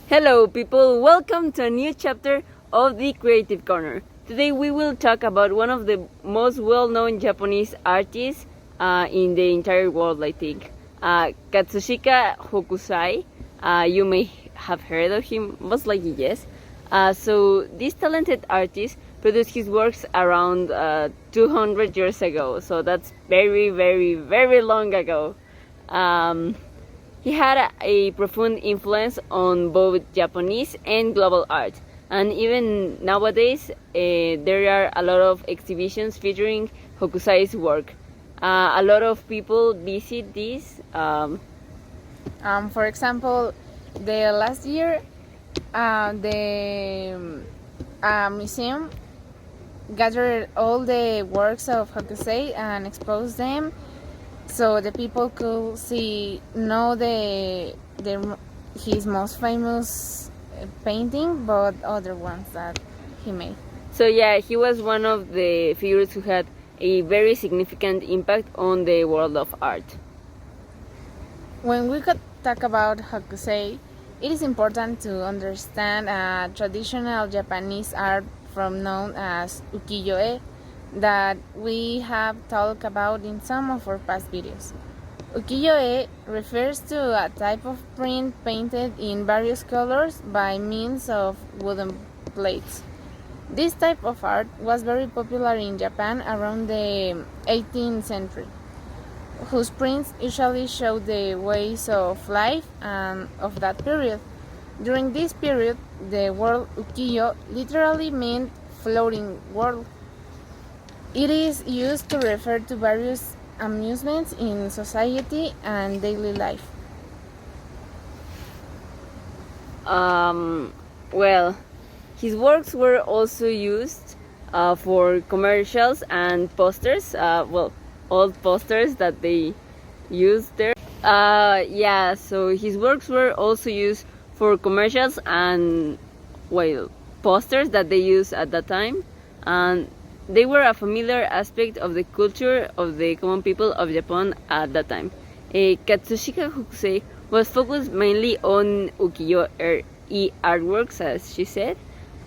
Hello people, welcome to a new chapter of the Creative Corner. Today we will talk about one of the most well-known Japanese artists in the entire world, I think. Katsushika Hokusai. You may have heard of him, most likely yes. So this talented artist produced his works around 200 years ago, so that's very, very, very long ago. He had a profound influence on both Japanese and global art, and even nowadays there are a lot of exhibitions featuring Hokusai's work. A lot of people visit this. For example, the last year, the museum gathered all the works of Hokusai and exposed them, so the people could know his most famous painting, but other ones that he made. So yeah, he was one of the figures who had a very significant impact on the world of art. When we could talk about Hokusai, it is important to understand traditional Japanese art from known as Ukiyo-e that we have talked about in some of our past videos. Ukiyo-e refers to a type of print painted in various colors by means of wooden plates. This type of art was very popular in Japan around the 18th century, whose prints usually show the ways of life and of that period. During this period, the word ukiyo literally meant floating world. It is used to refer to various amusements in society and daily life. Well, his works were also used for commercials and posters. Old posters that they used there. Yeah, so his works were also used for commercials and posters that they used at that time, and they were a familiar aspect of the culture of the common people of Japan at that time. Katsushika Hokusai was focused mainly on ukiyo-e artworks, as she said.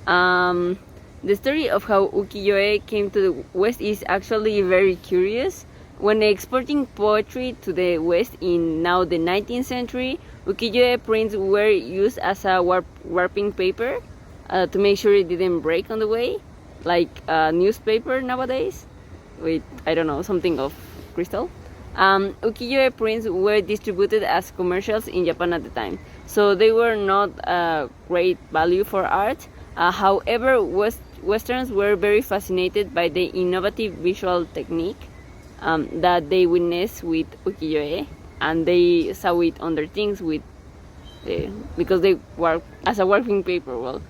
The story of how ukiyo-e came to the West is actually very curious. When exporting poetry to the West in now the 19th century, ukiyo-e prints were used as a warping paper to make sure it didn't break on the way, like a newspaper nowadays with, I don't know, something of crystal. Ukiyo-e prints were distributed as commercials in Japan at the time, so they were not great value for art. However, Westerns were very fascinated by the innovative visual technique that they witnessed with ukiyo-e, and they saw it on their things because they work as a working paper.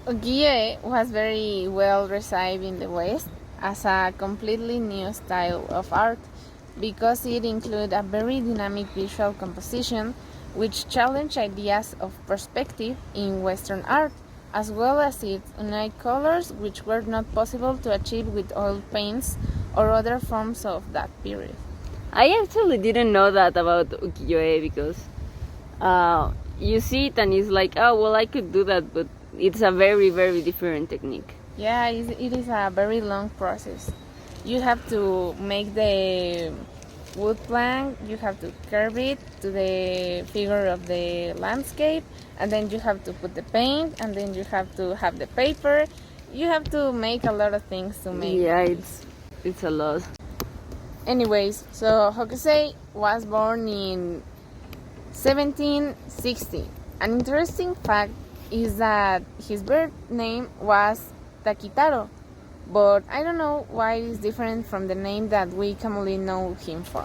Ukiyo-e was very well received in the West as a completely new style of art because it included a very dynamic visual composition which challenged ideas of perspective in Western art, as well as its unique colors which were not possible to achieve with oil paints or other forms of that period. I actually didn't know that about ukiyo-e because you see it and it's like, oh well, I could do that, but it's a very, very different technique. Yeah, it is a very long process. You have to make the wood plank, you have to curve it to the figure of the landscape, and then you have to put the paint, and then you have to have the paper. You have to make a lot of things to make. Yeah, it's a lot. Anyways, so Hokusai was born in 1760. An interesting fact is that his birth name was Takitaro, but I don't know why it is different from the name that we commonly know him for.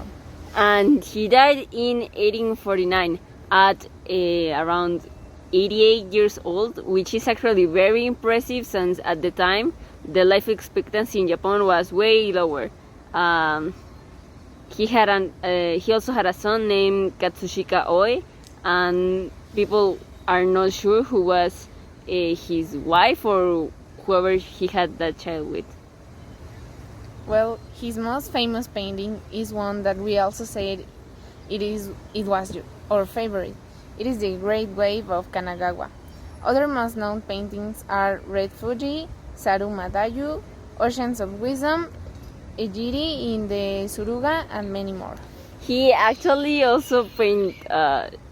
And he died in 1849 at around 88 years old, which is actually very impressive since at the time the life expectancy in Japan was way lower. He also had a son named Katsushika Oe, and people are not sure who was his wife or whoever he had that child with. Well, his most famous painting is one that we also said it was our favorite. It is the Great Wave of Kanagawa. Other most known paintings are Red Fuji, Saru Madayu, Oceans of Wisdom, Ejiri in the Suruga, and many more. He actually also paint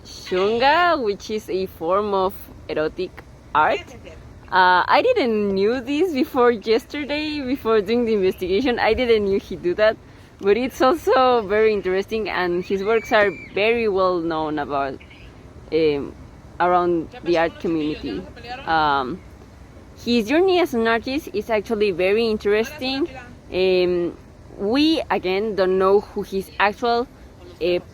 shunga, which is a form of erotic art. I didn't knew this before yesterday, before doing the investigation. I didn't knew he do that, but it's also very interesting, and his works are very well known about around the art community. His journey as an artist is actually very interesting. We again don't know who his actual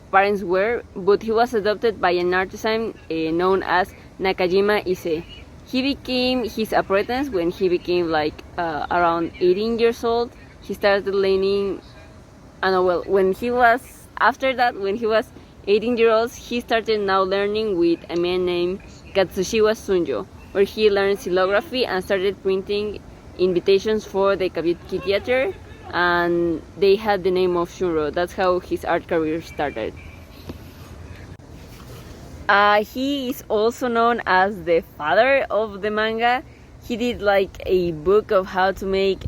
parents were, but he was adopted by an artisan known as Nakajima Ise. He became his apprentice when he became like around 18 years old. He started learning, when he was, after that, when he was 18 years old, he started now learning with a man named Katsushika Sunjo, where he learned xylography and started printing invitations for the Kabuki theater, and they had the name of Shunro. That's how his art career started. He is also known as the father of the manga. He did like a book of how to make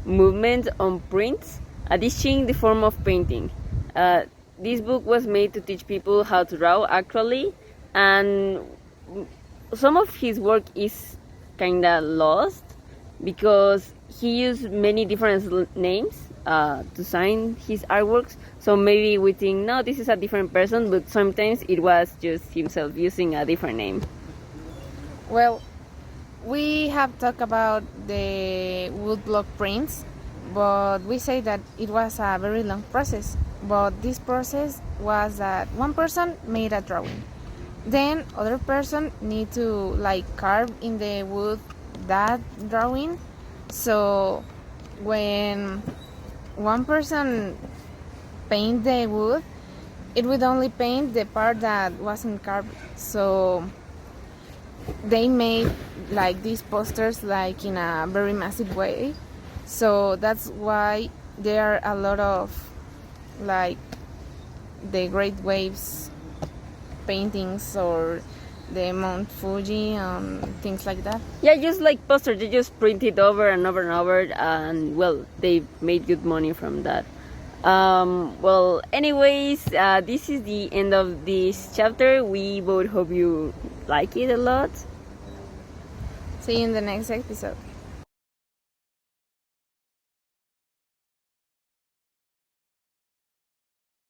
movement on prints, teaching the form of painting. This book was made to teach people how to draw actually, and some of his work is kinda lost because he used many different names to sign his artworks. So maybe we think, no, this is a different person, but sometimes it was just himself using a different name. Well, we have talked about the woodblock prints, but we say that it was a very long process. But this process was that one person made a drawing, then other person need to like carve in the wood that drawing. So when one person paint the wood, it would only paint the part that wasn't carved. So they made like these posters like in a very massive way. So that's why there are a lot of like the Great Waves paintings or the Mount Fuji and things like that. Yeah, just like posters, they just print it over and over and over, and well, they made good money from that. Well, anyways, this is the end of this chapter. We both hope you like it a lot. See you in the next episode.